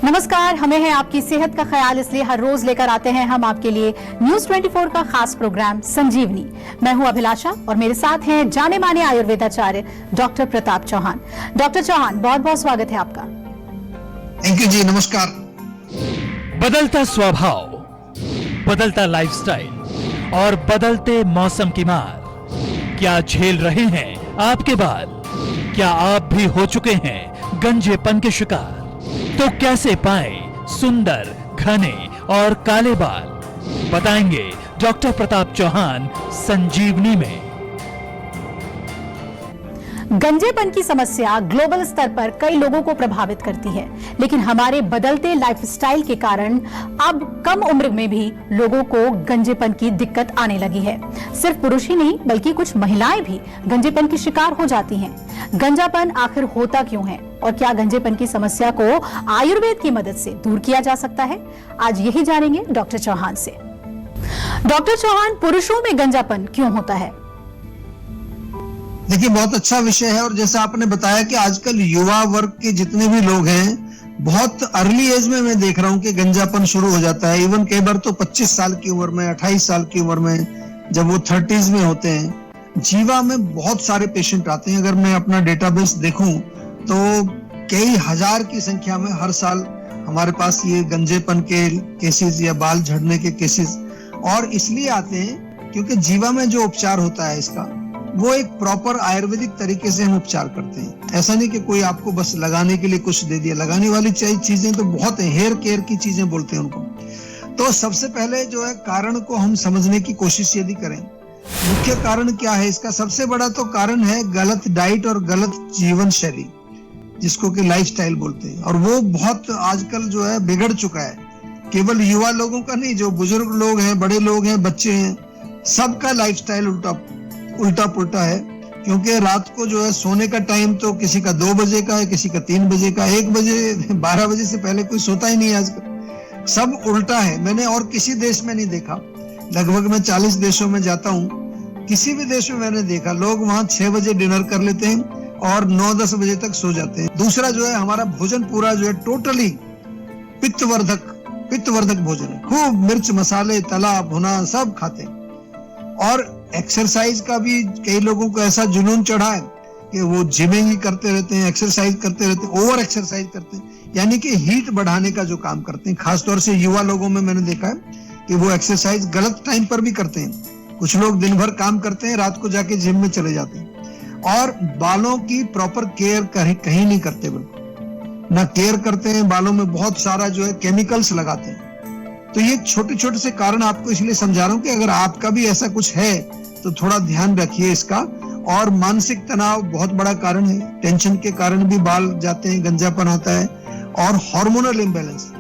नमस्कार, हमें है आपकी सेहत का ख्याल, इसलिए हर रोज लेकर आते हैं हम आपके लिए न्यूज 24 का खास प्रोग्राम संजीवनी। मैं हूं अभिलाषा और मेरे साथ हैं जाने माने आयुर्वेदाचार्य डॉक्टर प्रताप चौहान। डॉक्टर चौहान, बहुत बहुत स्वागत है आपका। थैंक यू जी, नमस्कार। बदलता स्वभाव, बदलता लाइफस्टाइल और बदलते मौसम की मार, क्या झेल रहे हैं आपके बाल? क्या आप भी हो चुके हैं गंजेपन के शिकार? तो कैसे पाएं सुंदर, घने और काले बाल? बताएंगे डॉक्टर प्रताप चौहान संजीवनी में। गंजेपन की समस्या ग्लोबल स्तर पर कई लोगों को प्रभावित करती है, लेकिन हमारे बदलते लाइफस्टाइल के कारण अब कम उम्र में भी लोगों को गंजेपन की दिक्कत आने लगी है। सिर्फ पुरुष ही नहीं बल्कि कुछ महिलाएं भी गंजेपन की शिकार हो जाती हैं। गंजापन आखिर होता क्यों है और क्या गंजेपन की समस्या को आयुर्वेद की मदद से दूर किया जा सकता है? आज यही जानेंगे डॉक्टर चौहान से। डॉक्टर चौहान, पुरुषों में गंजापन क्यों होता है? देखिए, बहुत अच्छा विषय है। और जैसा आपने बताया कि आजकल युवा वर्ग के जितने भी लोग हैं, बहुत अर्ली एज में मैं देख रहा हूं कि गंजापन शुरू हो जाता है। इवन कई बार तो 25 साल की उम्र में, 28 साल की उम्र में, जब वो 30s में होते हैं। जीवा में बहुत सारे पेशेंट आते हैं। अगर मैं अपना डेटाबेस देखूं तो कई हजार की संख्या में हर साल हमारे पास ये गंजेपन के केसेस या बाल झड़ने के केसेस और इसलिए आते हैं क्योंकि जीवा में जो उपचार होता है इसका, वो एक प्रॉपर आयुर्वेदिक तरीके से हम उपचार करते हैं। ऐसा नहीं कि कोई आपको बस लगाने के लिए कुछ दे दिया। लगाने वाली चीजें तो बहुत है, हेयर केयर की चीजें बोलते हैं उनको। तो सबसे पहले जो है कारण को हम समझने की कोशिश यदि करें, मुख्य कारण क्या है इसका? सबसे बड़ा तो कारण है गलत डाइट और गलत जीवन शैली, जिसको कि लाइफस्टाइल बोलते हैं। और वो बहुत आजकल जो है बिगड़ चुका है। केवल युवा लोगों का नहीं, जो बुजुर्ग लोग हैं, बड़े लोग हैं, बच्चे हैं, सबका लाइफस्टाइल उल्टा पुल्टा है। क्योंकि रात को जो है सोने का टाइम तो किसी का 2 बजे का है, किसी का 3 बजे का, 1 बजे, 12 बजे से पहले कोई सोता ही नहीं है आजकल। सब उल्टा है। मैंने और किसी देश में नहीं देखा। लगभग मैं 40 देशों में जाता हूँ, किसी भी देश में मैंने देखा लोग वहां 6 बजे डिनर कर लेते हैं और 9-10 बजे तक सो जाते हैं। दूसरा जो है, हमारा भोजन पूरा जो है टोटली पित्तवर्धक भोजन है। खूब मिर्च मसाले, तला भुना सब खाते हैं। और एक्सरसाइज का भी कई लोगों को ऐसा जुनून चढ़ा है कि वो जिमिंग ही करते रहते हैं, एक्सरसाइज करते रहते हैं, ओवर एक्सरसाइज करते हैं, यानी कि हीट बढ़ाने का जो काम करते हैं। खासतौर से युवा लोगों में मैंने देखा है कि वो एक्सरसाइज गलत टाइम पर भी करते हैं। कुछ लोग दिन भर काम करते हैं, रात को जाके जिम में चले जाते हैं। और बालों की प्रॉपर केयर कहीं नहीं करते, बिल्कुल ना केयर करते हैं। बालों में बहुत सारा जो है केमिकल्स लगाते हैं। तो ये छोटे छोटे से कारण आपको इसलिए समझा रहा हूं कि अगर आपका भी ऐसा कुछ है तो थोड़ा ध्यान रखिए इसका। और मानसिक तनाव बहुत बड़ा कारण है। टेंशन के कारण भी बाल जाते हैं, गंजापन आता है। और हार्मोनल इम्बैलेंस,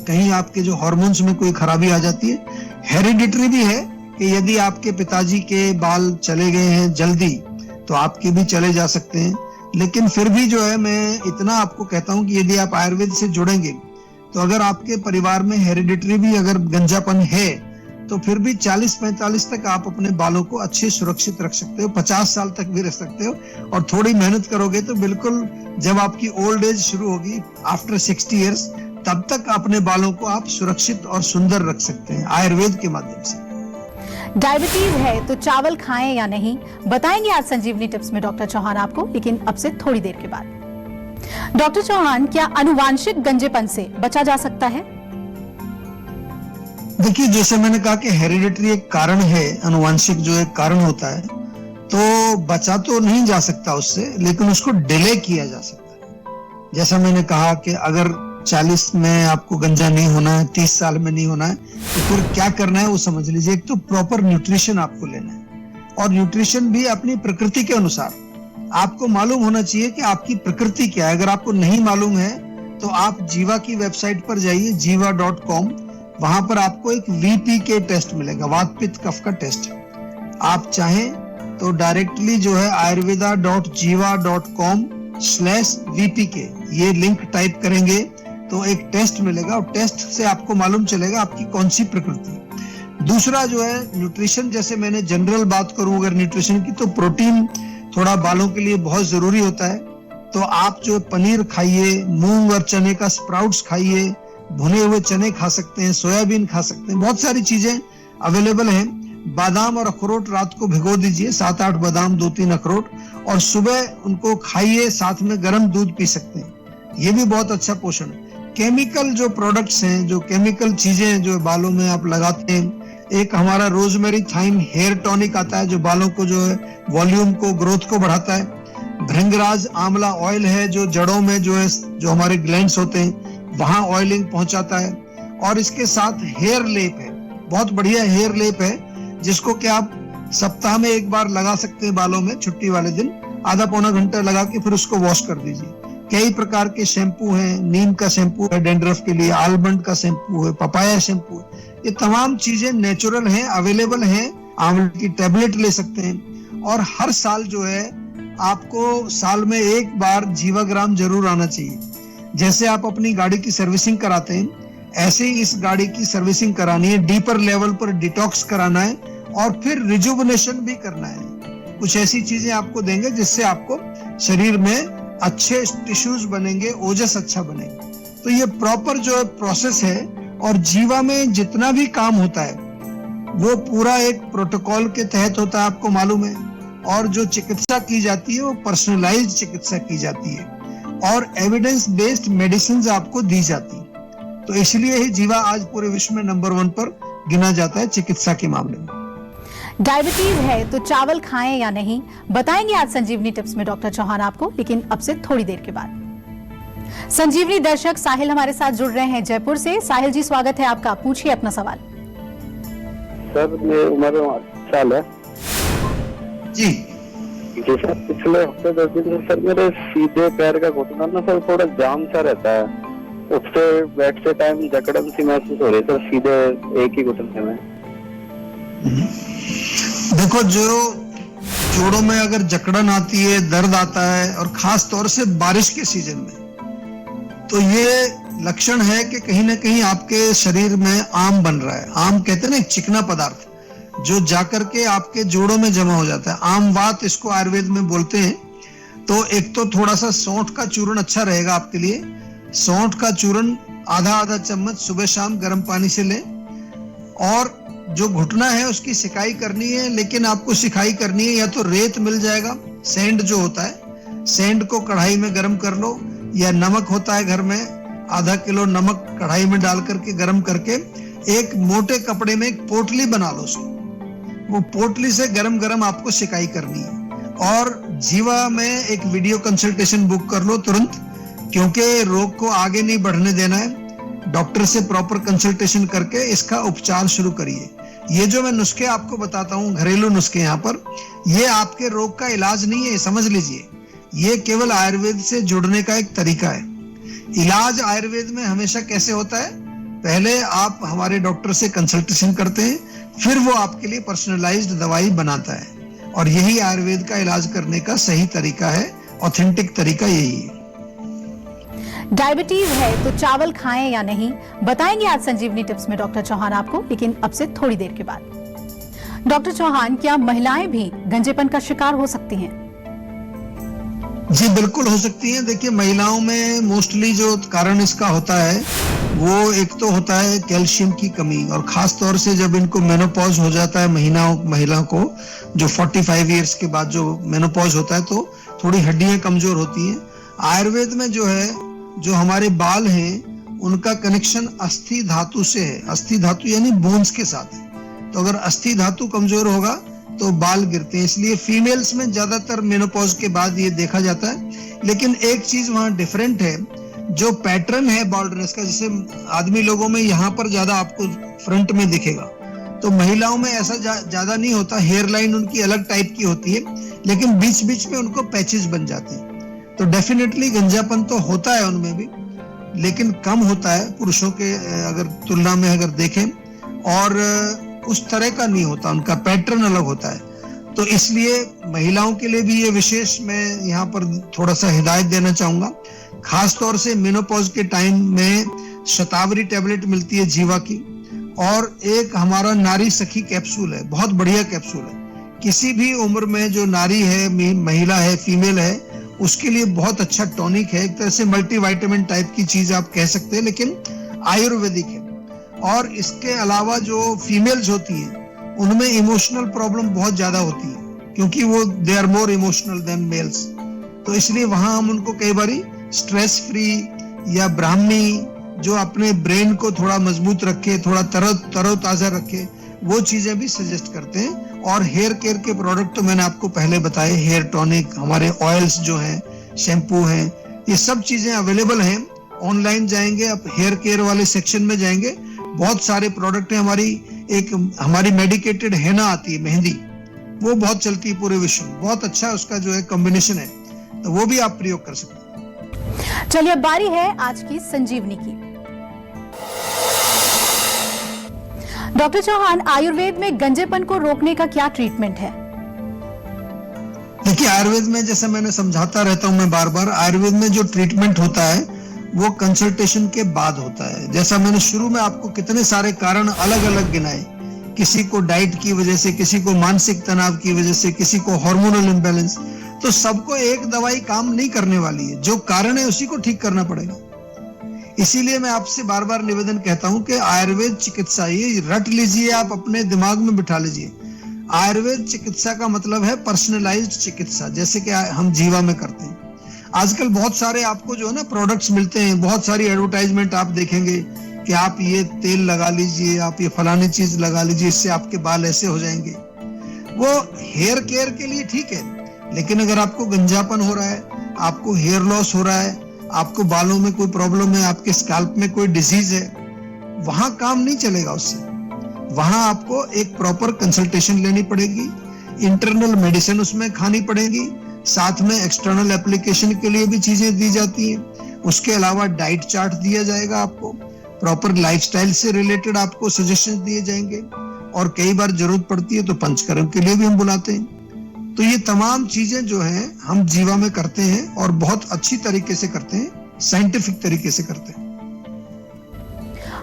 कहीं आपके जो हार्मोन्स में कोई खराबी आ जाती है। हेरिडिटरी भी है कि यदि आपके पिताजी के बाल चले गए हैं जल्दी तो आपके भी चले जा सकते हैं। लेकिन फिर भी जो है, मैं इतना आपको कहता हूं कि यदि आप आयुर्वेद से जुड़ेंगे तो अगर आपके परिवार में हेरिडिटरी भी अगर गंजापन है तो फिर भी 40-45 तक आप अपने बालों को अच्छे सुरक्षित रख सकते हो। 50 साल तक भी रख सकते हो। और थोड़ी मेहनत करोगे तो बिल्कुल जब आपकी ओल्ड एज शुरू होगी आफ्टर 60 इयर्स, तब तक अपने बालों को आप सुरक्षित और सुंदर रख सकते हैं आयुर्वेद के माध्यम से। डायबिटीज है तो चावल खाएं या नहीं, बताएंगे आज संजीवनी टिप्स में डॉक्टर चौहान आपको, लेकिन अब से थोड़ी देर के बाद। डॉक्टर चौहान, क्या अनुवांशिक गंजेपन से बचा जा सकता है? देखिए, जैसे मैंने कहा कि हेरिडिटरी एक कारण है, अनुवांशिक जो एक कारण होता है, तो बचा तो नहीं जा सकता उससे, लेकिन उसको डिले किया जा सकता है। जैसा मैंने कहा कि अगर 40 में आपको गंजा नहीं होना है, 30 साल में नहीं होना है, तो फिर क्या करना है वो समझ लीजिए। एक तो प्रॉपर न्यूट्रिशन आपको लेना है, और न्यूट्रिशन भी अपनी प्रकृति के अनुसार आपको मालूम होना चाहिए कि आपकी प्रकृति क्या है। अगर आपको नहीं मालूम है तो आप जीवा की वेबसाइट पर जाइए, jiva.com। वहां पर आपको एक VPK टेस्ट मिलेगा, वात पित्त कफ का टेस्ट। आप चाहें तो डायरेक्टली जो है ayurveda.jiva.com/VPK ये लिंक टाइप करेंगे तो एक टेस्ट मिलेगा, और टेस्ट से आपको मालूम चलेगा आपकी कौन सी प्रकृति। दूसरा जो है न्यूट्रिशन, जैसे मैंने जनरल बात करूं अगर न्यूट्रिशन की, तो प्रोटीन थोड़ा बालों के लिए बहुत जरूरी होता है। तो आप जो पनीर खाइए, मूंग और चने का स्प्राउट्स खाइए, भुने हुए चने खा सकते हैं, सोयाबीन खा सकते हैं, बहुत सारी चीजें अवेलेबल हैं। बादाम और अखरोट रात को भिगो दीजिए, 7-8 बादाम, 2-3 अखरोट, और सुबह उनको खाइए, साथ में गर्म दूध पी सकते हैं। ये भी बहुत अच्छा पोषण है। केमिकल जो प्रोडक्ट्स हैं, जो केमिकल चीजें जो बालों में आप लगाते हैं, एक हमारा रोजमेरी थाइम हेयर टॉनिक आता है जो बालों को जो है वॉल्यूम को, ग्रोथ को बढ़ाता है। भृंगराज आंवला ऑयल है जो जड़ों में जो है, जो हमारे ग्लैंड्स होते हैं वहां ऑयलिंग पहुंचाता है। और इसके साथ हेयर लेप है, बहुत बढ़िया हेयर लेप है, जिसको कि आप सप्ताह में एक बार लगा सकते हैं बालों में, छुट्टी वाले दिन आधा पौना घंटा लगा के फिर उसको वॉश कर दीजिए। कई प्रकार के शैम्पू हैं, नीम का शैम्पू है डैंड्रफ के लिए, आलमंड का शैम्पू है, पपाया शैम्पू है। ये तमाम चीजें नेचुरल हैं, अवेलेबल हैं। आंवले की टैबलेट ले सकते हैं। और हर साल जो है आपको साल में एक बार जीवाग्राम जरूर आना चाहिए। जैसे आप अपनी गाड़ी की सर्विसिंग कराते हैं, ऐसे ही इस गाड़ी की सर्विसिंग करानी है, डीपर लेवल पर डिटॉक्स कराना है और फिर रिजुवनेशन भी करना है। कुछ ऐसी चीजें आपको देंगे जिससे आपको शरीर में अच्छे टिश्यूज बनेंगे, ओजस अच्छा बनेगा। तो ये प्रॉपर जो प्रोसेस है, और जीवा में जितना भी काम होता है वो पूरा एक प्रोटोकॉल के तहत होता है, आपको मालूम है। और जो चिकित्सा की जाती है वो पर्सनलाइज्ड चिकित्सा की जाती है और एविडेंस बेस्ड मेडिसिन आपको दी जाती है। तो इसलिए ही जीवा आज पूरे विश्व में नंबर 1 पर गिना जाता है चिकित्सा के मामले में। डायबिटीज है तो चावल खाएं या नहीं, बताएंगे आज संजीवनी टिप्स में डॉक्टर चौहान आपको, लेकिन अब से थोड़ी देर के बाद। संजीवनी दर्शक साहिल हमारे साथ जुड़ रहे हैं जयपुर से। साहिल जी, स्वागत है आपका, पूछिए अपना सवाल। सर मेरी उम्र 8 साल है जी। जी सर, पिछले हफ्ते 10 दिन से सर मेरे सीधे पैर का घुटना ना सर थोड़ा जाम सा रहता है, उठते बैठते टाइम जकड़न सी महसूस हो रही है सर, सीधे एक ही घुटने में। देखो, जो जोड़ों में अगर जकड़न आती है, दर्द आता है, और खास तौर से बारिश के सीजन में, तो ये लक्षण है कि कहीं ना कहीं आपके शरीर में आम बन रहा है। आम कहते हैं ना, एक चिकना पदार्थ जो जाकर के आपके जोड़ों में जमा हो जाता है। आम वात इसको आयुर्वेद में बोलते हैं। तो एक तो थोड़ा सा सौंठ का चूर्ण अच्छा रहेगा आपके लिए। सौंठ का चूर्ण आधा चम्मच सुबह शाम गर्म पानी से लें। और जो घुटना है उसकी सिकाई करनी है, लेकिन आपको सिकाई करनी है या तो रेत मिल जाएगा, सैंड जो होता है, सैंड को कढ़ाई में गर्म कर लो, या नमक होता है घर में, आधा किलो नमक कढ़ाई में डाल करके गर्म करके एक मोटे कपड़े में एक पोटली बना लो उसको। वो पोटली से गरम आपको सिकाई करनी है। और जीवा में एक वीडियो कंसल्टेशन बुक कर लो तुरंत, क्योंकि रोग को आगे नहीं बढ़ने देना है। डॉक्टर से प्रॉपर कंसल्टेशन करके इसका उपचार शुरू करिए। ये जो मैं नुस्खे आपको बताता हूँ, घरेलू नुस्खे, यहाँ पर ये आपके रोग का इलाज नहीं है, समझ लीजिए। ये केवल आयुर्वेद से जुड़ने का एक तरीका है। इलाज आयुर्वेद में हमेशा कैसे होता है, पहले आप हमारे डॉक्टर से कंसल्टेशन करते हैं, फिर वो आपके लिए पर्सनलाइज्ड दवाई बनाता है। और यही आयुर्वेद का इलाज करने का सही तरीका है, ऑथेंटिक तरीका यही है। डायबिटीज है तो चावल खाएं या नहीं, बताएंगे आज संजीवनी टिप्स में डॉक्टर चौहान आपको, लेकिन अब से थोड़ी देर के बाद। डॉक्टर चौहान, क्या महिलाएं भी गंजेपन का शिकार हो सकती हैं? जी बिल्कुल हो सकती हैं। देखिए, महिलाओं में मोस्टली जो कारण इसका होता है वो एक तो होता है कैल्शियम की कमी, और खास तौर से जब इनको मेनोपॉज हो जाता है, महिला को जो 45 इयर्स के बाद जो मेनोपॉज होता है, तो थोड़ी हड्डियां कमजोर होती हैं। आयुर्वेद में जो है, जो हमारे बाल हैं उनका कनेक्शन अस्थि धातु से है। अस्थि धातु यानी बोन्स के साथ है। तो अगर अस्थि धातु कमजोर होगा तो बाल गिरते हैं। इसलिए फीमेल्स में ज्यादातर मेनोपॉज के बाद ये देखा जाता है। लेकिन एक चीज वहां डिफरेंट है, जो पैटर्न है बाल्डनेस का, जैसे आदमी लोगों में यहाँ पर ज्यादा आपको फ्रंट में दिखेगा, तो महिलाओं में ऐसा ज्यादा नहीं होता। हेयर लाइन उनकी अलग टाइप की होती है, लेकिन बीच बीच में उनको पैचेस बन जाते हैं। तो डेफिनेटली गंजापन तो होता है उनमें भी, लेकिन कम होता है पुरुषों के अगर तुलना में अगर देखें, और उस तरह का नहीं होता, उनका पैटर्न अलग होता है। तो इसलिए महिलाओं के लिए भी ये विशेष मैं यहाँ पर थोड़ा सा हिदायत देना चाहूंगा। खास तौर से मेनोपॉज के टाइम में शतावरी टैबलेट मिलती है जीवा की, और एक हमारा नारी सखी कैप्सूल है, बहुत बढ़िया कैप्सूल है। किसी भी उम्र में जो नारी है, महिला है, फीमेल है, उसके लिए बहुत अच्छा टॉनिक है, एक तरह से मल्टीविटामिन टाइप की चीज आप कह सकते हैं, लेकिन आयुर्वेदिक है। और इसके अलावा जो फीमेल्स होती हैं उनमें इमोशनल प्रॉब्लम बहुत ज्यादा होती है, क्योंकि वो they are more emotional than males. तो इसलिए वहां हम उनको कई बारी स्ट्रेस फ्री या ब्राह्मी, जो अपने ब्रेन को थोड़ा मजबूत रखे, थोड़ा तरोताजा रखे, वो चीजें भी सजेस्ट करते हैं। और हेयर केयर के प्रोडक्ट तो मैंने आपको पहले बताए, हेयर टॉनिक, हमारे ऑयल्स जो हैं, शैम्पू हैं, ये सब चीजें अवेलेबल हैं। ऑनलाइन जाएंगे आप, हेयर केयर वाले सेक्शन में जाएंगे, बहुत सारे प्रोडक्ट हैं। हमारी मेडिकेटेड हेना आती है, मेहंदी, वो बहुत चलती है पूरे विश्व में, बहुत अच्छा उसका जो है कॉम्बिनेशन है, तो वो भी आप प्रयोग कर सकते हैं। चलिए, अब बारी है आज की संजीवनी की। डॉक्टर चौहान, आयुर्वेद में गंजेपन को रोकने का क्या ट्रीटमेंट है? देखिए, आयुर्वेद में जैसे मैंने समझाता रहता हूं मैं बार बार, आयुर्वेद में जो ट्रीटमेंट होता है वो कंसल्टेशन के बाद होता है। जैसा मैंने शुरू में आपको कितने सारे कारण अलग अलग गिनाए, किसी को डाइट की वजह से, किसी को मानसिक तनाव की वजह से, किसी को हार्मोनल इम्बैलेंस, तो सबको एक दवाई काम नहीं करने वाली है, जो कारण है उसी को ठीक करना पड़ेगा। इसीलिए मैं आपसे बार बार निवेदन कहता हूं कि आयुर्वेद चिकित्सा, ये रट लीजिए, आप अपने दिमाग में बिठा लीजिए, आयुर्वेद चिकित्सा का मतलब है पर्सनलाइज्ड चिकित्सा, जैसे कि हम जीवा में करते हैं। आजकल बहुत सारे आपको जो है ना प्रोडक्ट्स मिलते हैं, बहुत सारी एडवर्टाइजमेंट आप देखेंगे कि आप ये तेल लगा लीजिए, आप ये फलानी चीज लगा लीजिए, इससे आपके बाल ऐसे हो जाएंगे। वो हेयर केयर के लिए ठीक है, लेकिन अगर आपको गंजापन हो रहा है, आपको हेयर लॉस हो रहा है, आपको बालों में कोई प्रॉब्लम है, आपके स्कैल्प में कोई डिजीज है, वहां काम नहीं चलेगा उससे। वहां आपको एक प्रॉपर कंसल्टेशन लेनी पड़ेगी, इंटरनल मेडिसिन उसमें खानी पड़ेगी, साथ में एक्सटर्नल एप्लीकेशन के लिए भी चीजें दी जाती हैं। उसके अलावा डाइट चार्ट दिया जाएगा आपको, प्रॉपर लाइफस्टाइल से रिलेटेड आपको सजेशन दिए जाएंगे, और कई बार जरूरत पड़ती है तो पंचकर्म के लिए भी हम बुलाते हैं। तो ये तमाम चीजें जो हैं हम जीवा में करते हैं, और बहुत अच्छी तरीके से करते हैं, साइंटिफिक तरीके से करते हैं।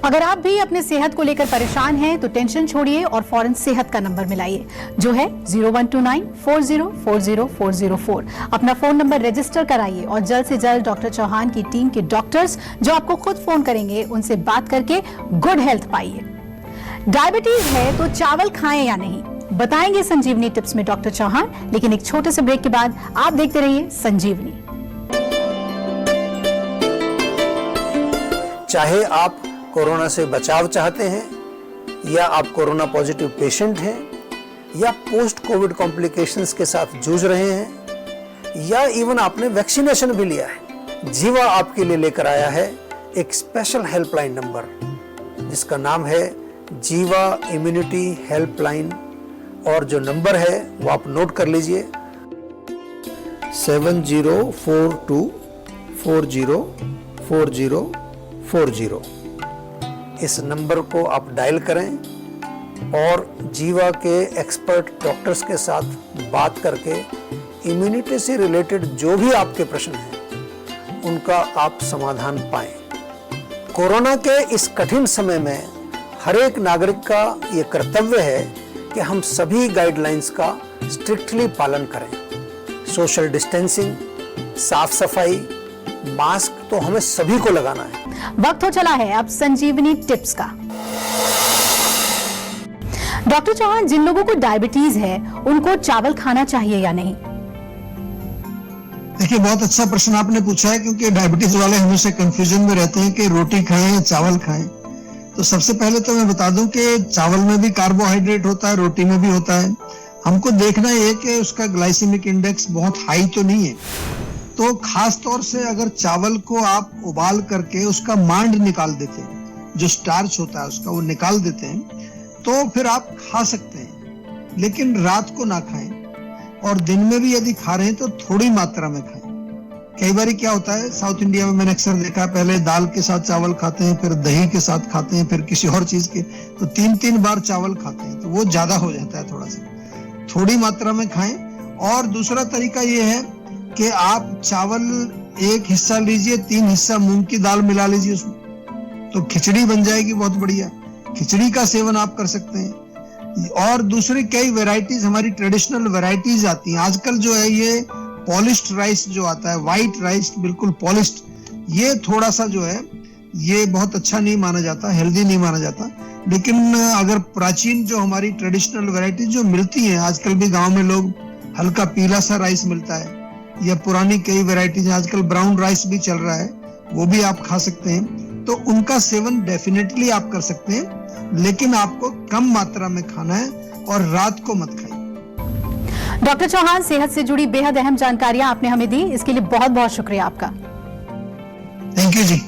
अगर आप भी अपने सेहत को लेकर परेशान हैं तो टेंशन छोड़िए और फौरन सेहत का नंबर मिलाइए, जो है 0129404004। अपना फोन नंबर रजिस्टर कराइए और जल्द से जल्द डॉक्टर चौहान की टीम के डॉक्टर्स जो आपको खुद फोन करेंगे, उनसे बात करके गुड हेल्थ पाइए। डायबिटीज है तो चावल खाएं या नहीं, बताएंगे संजीवनी टिप्स में डॉक्टर चौहान, लेकिन एक छोटे से ब्रेक के बाद आप देखते रहिए संजीवनी। चाहे आप कोरोना से बचाव चाहते हैं, या आप कोरोना पॉजिटिव पेशेंट हैं, या पोस्ट कोविड कॉम्प्लिकेशंस के साथ जूझ रहे हैं, या इवन आपने वैक्सीनेशन भी लिया है, जीवा आपके लिए लेकर आया है एक स्पेशल हेल्पलाइन नंबर, जिसका नाम है जीवा इम्यूनिटी हेल्पलाइन। और जो नंबर है वो आप नोट कर लीजिए, 7042404040। इस नंबर को आप डायल करें और जीवा के एक्सपर्ट डॉक्टर्स के साथ बात करके इम्यूनिटी से रिलेटेड जो भी आपके प्रश्न हैं उनका आप समाधान पाएं। कोरोना के इस कठिन समय में हर एक नागरिक का ये कर्तव्य है कि हम सभी गाइडलाइंस का स्ट्रिक्टली पालन करें। सोशल डिस्टेंसिंग, साफ सफाई, मास्क तो हमें सभी को लगाना है। वक्त हो चला है अब संजीवनी टिप्स का। डॉक्टर चौहान, जिन लोगों को डायबिटीज है उनको चावल खाना चाहिए या नहीं? देखिए, बहुत अच्छा प्रश्न आपने पूछा है, क्योंकि डायबिटीज वाले हमेशा कंफ्यूजन में रहते हैं कि रोटी खाएं या चावल खाएं। तो सबसे पहले तो मैं बता दूं कि चावल में भी कार्बोहाइड्रेट होता है, रोटी में भी होता है। हमको देखना ये कि उसका ग्लाइसेमिक इंडेक्स बहुत हाई तो नहीं है। तो खास तौर से अगर चावल को आप उबाल करके उसका मांड निकाल देते हैं, जो स्टार्च होता है उसका, वो निकाल देते हैं, तो फिर आप खा सकते हैं, लेकिन रात को ना खाएं, और दिन में भी यदि खा रहे हैं तो थोड़ी मात्रा में खाएं। कई बार क्या होता है, साउथ इंडिया में मैंने अक्सर देखा, पहले दाल के साथ चावल खाते हैं, फिर दही के साथ खाते हैं, फिर किसी और चीज के, तो 3-3 बार चावल खाते हैं, तो वो ज्यादा हो जाता है। थोड़ा सा थोड़ी मात्रा में खाएं। और दूसरा तरीका ये है कि आप चावल एक हिस्सा लीजिए, 3 हिस्सा मूंग की दाल मिला लीजिए उसमें, तो खिचड़ी बन जाएगी बहुत बढ़िया। खिचड़ी का सेवन आप कर सकते हैं। और दूसरी कई वैरायटीज, हमारी ट्रेडिशनल वैरायटीज आती हैं आजकल, जो है ये पॉलिश्ड राइस जो आता है, व्हाइट राइस बिल्कुल पॉलिश्ड, ये थोड़ा सा जो है ये बहुत अच्छा नहीं माना जाता, हेल्दी नहीं माना जाता। लेकिन अगर प्राचीन जो हमारी ट्रेडिशनल वैरायटी जो मिलती हैं, आजकल भी गांव में लोग हल्का पीला सा राइस मिलता है, या पुरानी कई वैरायटीज, आजकल ब्राउन राइस भी चल रहा है, वो भी आप खा सकते हैं। तो उनका सेवन डेफिनेटली आप कर सकते हैं, लेकिन आपको कम मात्रा में खाना है और रात को मत खाइए। डॉक्टर चौहान, सेहत से जुड़ी बेहद अहम जानकारियां आपने हमें दी, इसके लिए बहुत बहुत शुक्रिया आपका। थैंक यू जी।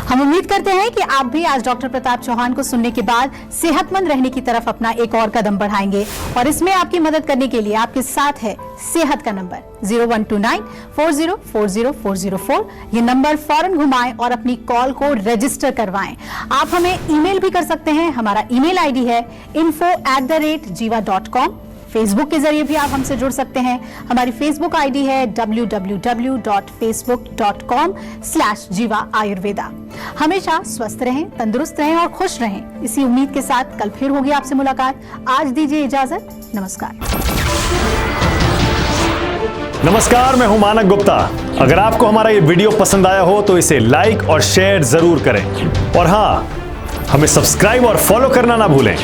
हम उम्मीद करते हैं कि आप भी आज डॉक्टर प्रताप चौहान को सुनने के बाद सेहतमंद रहने की तरफ अपना एक और कदम बढ़ाएंगे, और इसमें आपकी मदद करने के लिए आपके साथ है सेहत का नंबर 0129404004। ये नंबर फौरन घुमाएं और अपनी कॉल को रजिस्टर करवाएं। आप हमें ईमेल भी कर सकते हैं, हमारा ईमेल आईडी है info@jiva.com। फेसबुक के जरिए भी आप हमसे जुड़ सकते हैं, हमारी फेसबुक आईडी है www.facebook.com/jiva ayurveda। हमेशा स्वस्थ रहें, तंदुरुस्त रहें और खुश रहें, इसी उम्मीद के साथ कल फिर होगी आपसे मुलाकात। आज दीजिए इजाजत, नमस्कार। नमस्कार, मैं हूं मानक गुप्ता। अगर आपको हमारा ये वीडियो पसंद आया हो तो इसे लाइक और शेयर जरूर करें, और हाँ, हमें सब्सक्राइब और फॉलो करना ना भूलें,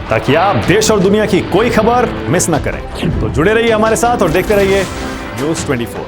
ताकि आप देश और दुनिया की कोई खबर मिस ना करें। तो जुड़े रहिए हमारे साथ और देखते रहिए News 24।